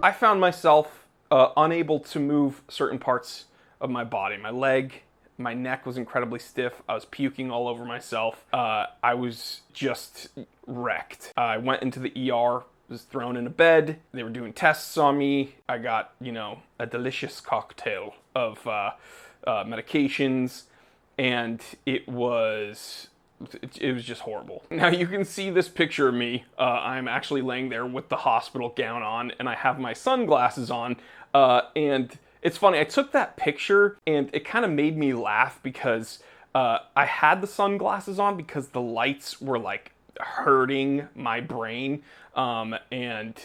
I found myself unable to move certain parts of my body. My leg, my neck was incredibly stiff. I was puking all over myself. I was just wrecked. I went into the ER, was thrown in a bed. They were doing tests on me. I got, a delicious cocktail of medications, and it was just horrible. Now you can see this picture of me. I'm actually laying there with the hospital gown on, and I have my sunglasses on, and it's funny, I took that picture and it kind of made me laugh because I had the sunglasses on because the lights were like hurting my brain. And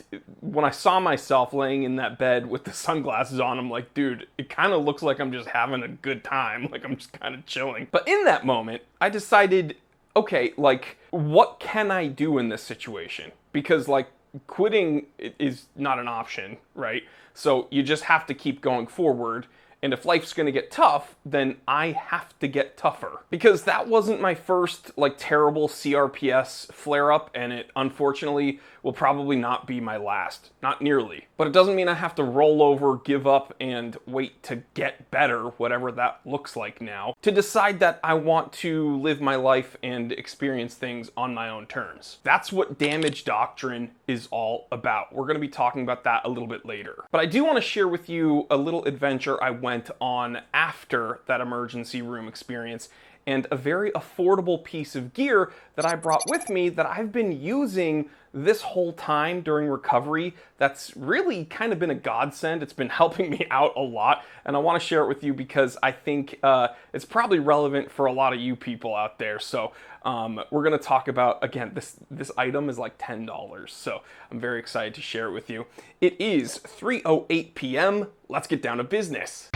when I saw myself laying in that bed with the sunglasses on, I'm like, dude, it kind of looks like I'm just having a good time. Like I'm just kind of chilling. But in that moment, I decided, okay, like, what can I do in this situation? Because like quitting is not an option, right? So you just have to keep going forward. And if life's gonna get tough, then I have to get tougher. Because that wasn't my first like terrible CRPS flare-up, and it unfortunately will probably not be my last. Not nearly. But it doesn't mean I have to roll over, give up, and wait to get better, whatever that looks like now, to decide that I want to live my life and experience things on my own terms. That's what damage doctrine is all about. We're gonna be talking about that a little bit later. But I do wanna share with you a little adventure I went on after that emergency room experience, and a very affordable piece of gear that I brought with me that I've been using this whole time during recovery that's really kind of been a godsend. It's been helping me out a lot, and I want to share it with you because I think it's probably relevant for a lot of you people out there. So we're going to talk about, again, this item is like $10, so I'm very excited to share it with you. It is 3:08 p.m. Let's get down to business.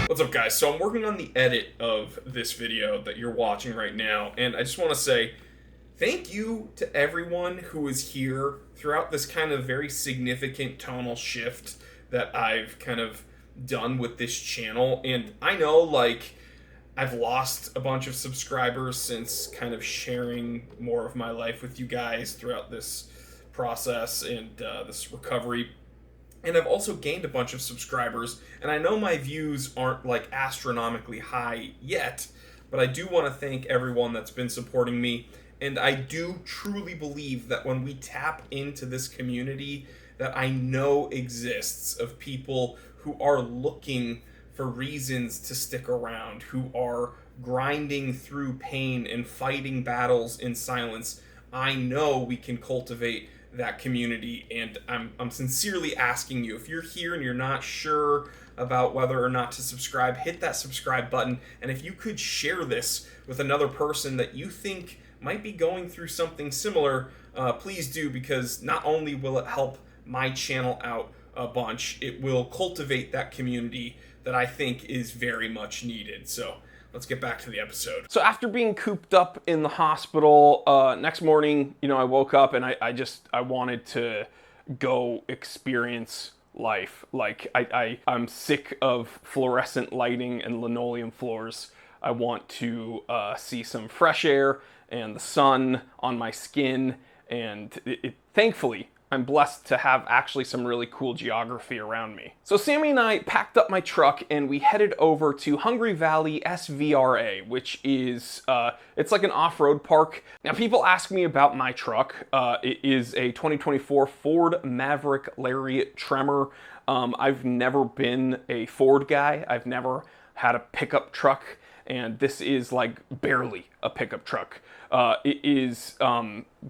What's up, guys? So I'm working on the edit of this video that you're watching right now, and I just want to say thank you to everyone who is here throughout this kind of very significant tonal shift that I've kind of done with this channel. And I know, like, I've lost a bunch of subscribers since kind of sharing more of my life with you guys throughout this process and this recovery. And I've also gained a bunch of subscribers, and I know my views aren't like astronomically high yet, but I do want to thank everyone that's been supporting me. And I do truly believe that when we tap into this community that I know exists of people who are looking for reasons to stick around, who are grinding through pain and fighting battles in silence, I know we can cultivate that community. And I'm sincerely asking you, if you're here and you're not sure about whether or not to subscribe, hit that subscribe button. And if you could share this with another person that you think might be going through something similar, please do, because not only will it help my channel out a bunch, it will cultivate that community that I think is very much needed. So let's get back to the episode. So after being cooped up in the hospital, next morning, I woke up and I wanted to go experience life. Like I'm sick of fluorescent lighting and linoleum floors. I want to see some fresh air and the sun on my skin, and thankfully I'm blessed to have actually some really cool geography around me. So Sammy and I packed up my truck and we headed over to Hungry Valley SVR, which is, it's like an off-road park. Now people ask me about my truck. It is a 2024 Ford Maverick Lariat Tremor. I've never been a Ford guy. I've never had a pickup truck, and this is like barely a pickup truck. It is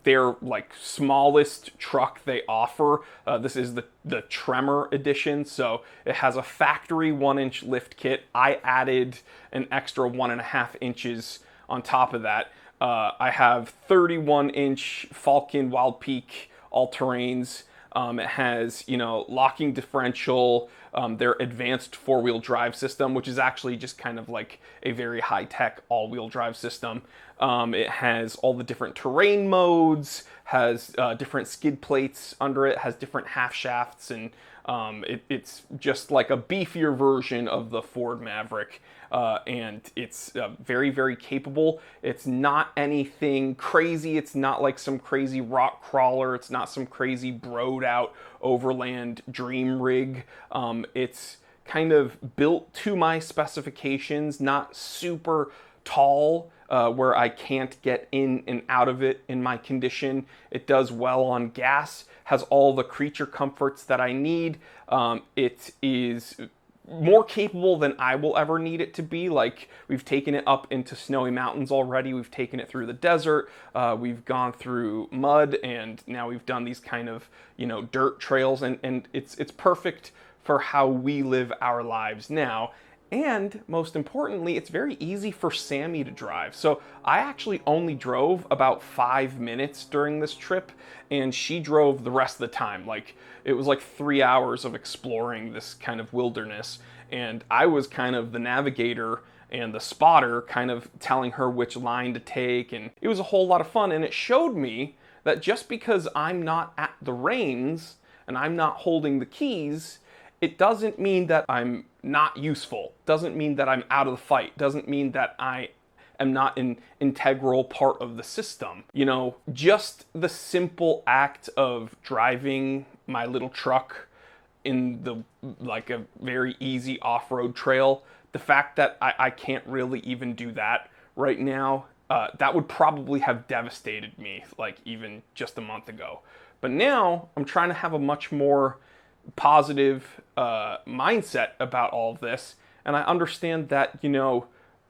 their like smallest truck they offer. This is the Tremor edition, so it has a factory 1-inch lift kit. I added an extra 1.5 inches on top of that. I have 31-inch Falcon Wild Peak all-terrains. It has, locking differential, their advanced four-wheel drive system, which is actually just kind of like a very high-tech all-wheel drive system. It has all the different terrain modes, has different skid plates under it, has different half shafts, and it's just like a beefier version of the Ford Maverick. And it's very, very capable. It's not anything crazy. It's not like some crazy rock crawler. It's not some crazy broed out overland dream rig. It's kind of built to my specifications, not super tall, where I can't get in and out of it in my condition. It does well on gas, has all the creature comforts that I need. It is more capable than I will ever need it to be. Like, we've taken it up into snowy mountains already. We've taken it through the desert. We've gone through mud, and now we've done these kind of, dirt trails, and it's perfect for how we live our lives now. And most importantly, it's very easy for Sammy to drive. So I actually only drove about 5 minutes during this trip, and she drove the rest of the time. Like, it was like 3 hours of exploring this kind of wilderness, and I was kind of the navigator and the spotter, kind of telling her which line to take, and it was a whole lot of fun. And it showed me that just because I'm not at the reins and I'm not holding the keys, it doesn't mean that I'm not useful. Doesn't mean that I'm out of the fight. Doesn't mean that I am not an integral part of the system. Just the simple act of driving my little truck in like a very easy off-road trail, the fact that I can't really even do that right now, that would probably have devastated me, like even just a month ago. But now I'm trying to have a much more positive mindset about all of this, and I understand that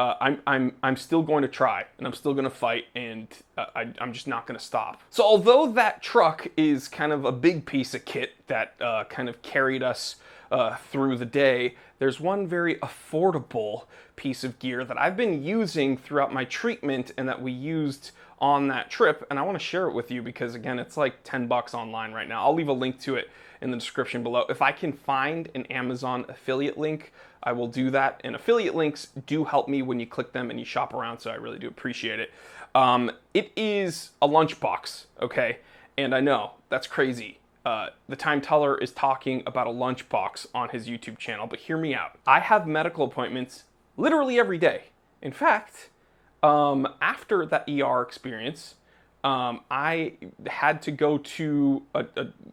I'm still going to try, and I'm still going to fight, and I'm just not going to stop. So although that truck is kind of a big piece of kit that kind of carried us through the day, there's one very affordable piece of gear that I've been using throughout my treatment and that we used on that trip, and I want to share it with you because, again, it's like $10 online right now. I'll leave a link to it in the description below. If I can find an Amazon affiliate link, I will do that. And affiliate links do help me when you click them and you shop around, so I really do appreciate it. It is a lunchbox, okay? And I know, that's crazy. The Time Teller is talking about a lunchbox on his YouTube channel, but hear me out. I have medical appointments literally every day. In fact, after that ER experience, I had to go to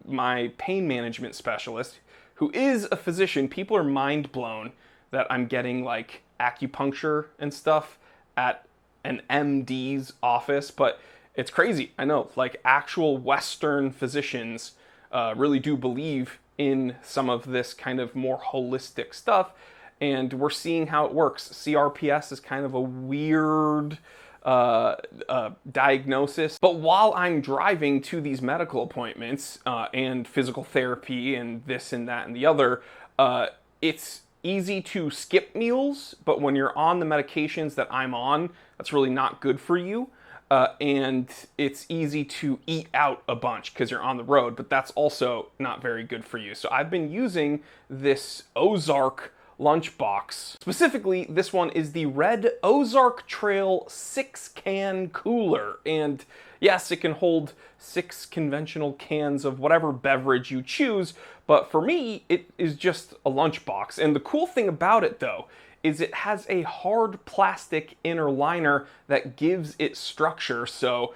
my pain management specialist, who is a physician. People are mind blown that I'm getting like acupuncture and stuff at an MD's office, but it's crazy. I know, like, actual Western physicians really do believe in some of this kind of more holistic stuff, and we're seeing how it works. CRPS is kind of a weird diagnosis. But while I'm driving to these medical appointments and physical therapy and this and that and the other, it's easy to skip meals, but when you're on the medications that I'm on, that's really not good for you. And it's easy to eat out a bunch because you're on the road, but that's also not very good for you. So I've been using this Ozark lunchbox. Specifically, this one is the Red Ozark Trail 6-can cooler. And yes, it can hold 6 conventional cans of whatever beverage you choose, but for me, it is just a lunchbox. And the cool thing about it, though, is it has a hard plastic inner liner that gives it structure. So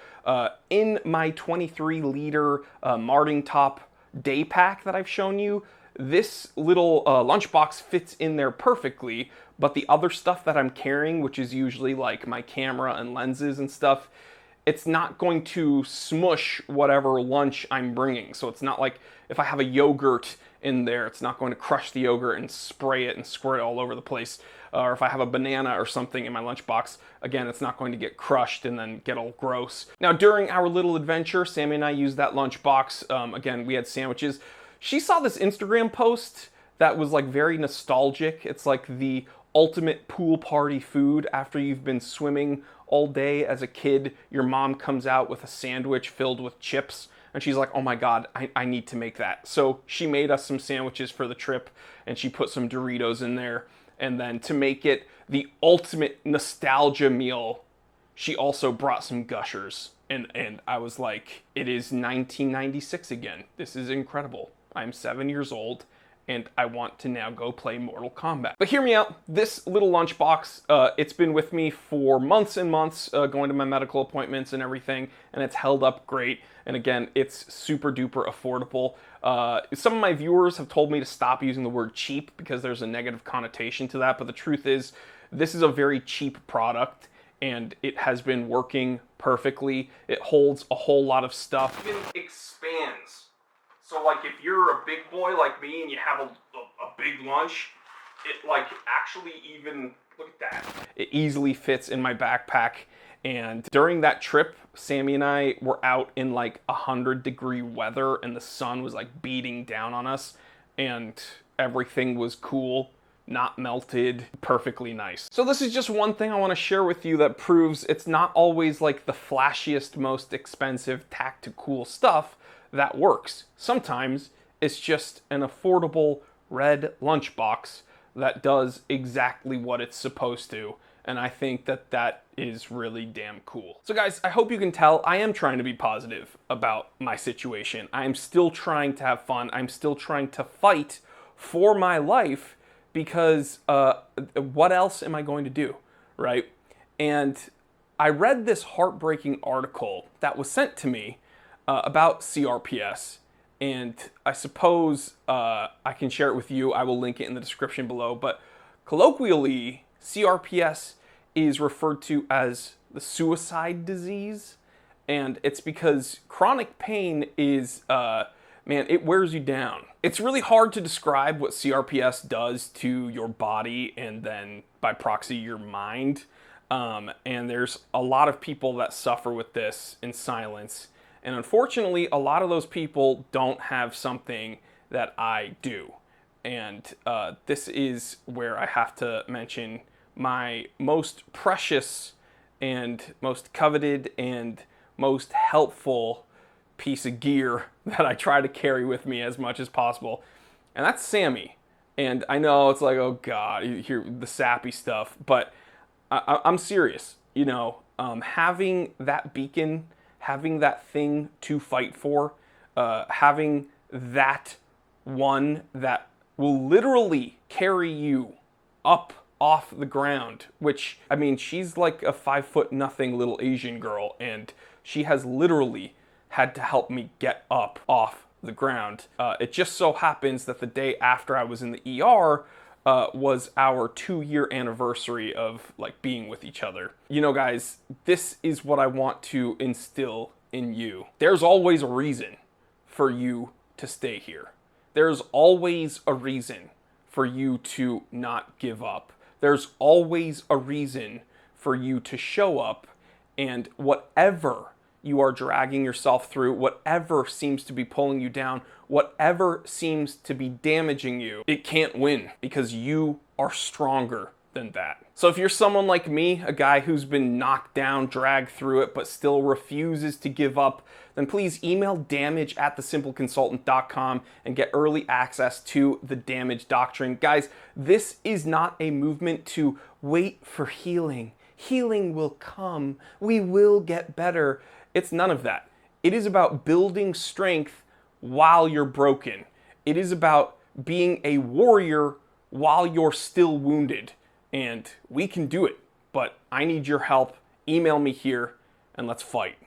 in my 23-liter Marting Top day pack that I've shown you, this little lunchbox fits in there perfectly, but the other stuff that I'm carrying, which is usually like my camera and lenses and stuff, it's not going to smush whatever lunch I'm bringing. So it's not like if I have a yogurt in there, it's not going to crush the yogurt and spray it and squirt it all over the place. Or if I have a banana or something in my lunchbox, again, it's not going to get crushed and then get all gross. Now, during our little adventure, Sammy and I used that lunchbox. Again, we had sandwiches. She saw this Instagram post that was like very nostalgic. It's like the ultimate pool party food after you've been swimming all day as a kid. Your mom comes out with a sandwich filled with chips And she's like, oh my God, I need to make that. So she made us some sandwiches for the trip, and she put some Doritos in there. And then to make it the ultimate nostalgia meal, she also brought some Gushers. And I was like, it is 1996 again. This is incredible. I'm 7 years old, and I want to now go play Mortal Kombat. But hear me out. This little lunchbox, it's been with me for months and months, going to my medical appointments and everything, and it's held up great. And again, it's super duper affordable. Some of my viewers have told me to stop using the word cheap because there's a negative connotation to that, but the truth is, this is a very cheap product, and it has been working perfectly. It holds a whole lot of stuff. It even expands. So like if you're a big boy like me and you have a big lunch, it like actually even, look at that. It easily fits in my backpack. And during that trip, Sammy and I were out in like 100-degree weather, and the sun was like beating down on us, and everything was cool, not melted, perfectly nice. So this is just one thing I want to share with you that proves it's not always like the flashiest, most expensive, tactical stuff that works. Sometimes it's just an affordable red lunchbox that does exactly what it's supposed to. And I think that that is really damn cool. So guys, I hope you can tell I am trying to be positive about my situation. I am still trying to have fun. I'm still trying to fight for my life because what else am I going to do, right? And I read this heartbreaking article that was sent to me about CRPS. And I suppose I can share it with you. I will link it in the description below. But colloquially, CRPS is referred to as the suicide disease. And it's because chronic pain is, man, it wears you down. It's really hard to describe what CRPS does to your body and then by proxy your mind. And there's a lot of people that suffer with this in silence. And unfortunately, a lot of those people don't have something that I do. And this is where I have to mention my most precious and most coveted and most helpful piece of gear that I try to carry with me as much as possible. And that's Sammy. And I know it's like, oh God, you hear the sappy stuff, but I'm serious. You know, having that beacon, having that thing to fight for, having that one that will literally carry you up off the ground, which, I mean, she's like a 5'0" little Asian girl, and she has literally had to help me get up off the ground. It just so happens that the day after I was in the ER was our 2-year anniversary of like being with each other. You know, guys, this is what I want to instill in you. There's always a reason for you to stay here. There's always a reason for you to not give up. There's always a reason for you to show up, and whatever you are dragging yourself through, whatever seems to be pulling you down, whatever seems to be damaging you, it can't win because you are stronger than that. So if you're someone like me, a guy who's been knocked down, dragged through it, but still refuses to give up, then please email damage@thesimpleconsultant.com and get early access to the Damage Doctrine. Guys, this is not a movement to wait for healing. Healing will come. We will get better. It's none of that. It is about building strength while you're broken. It is about being a warrior while you're still wounded. And we can do it, but I need your help. Email me here and let's fight.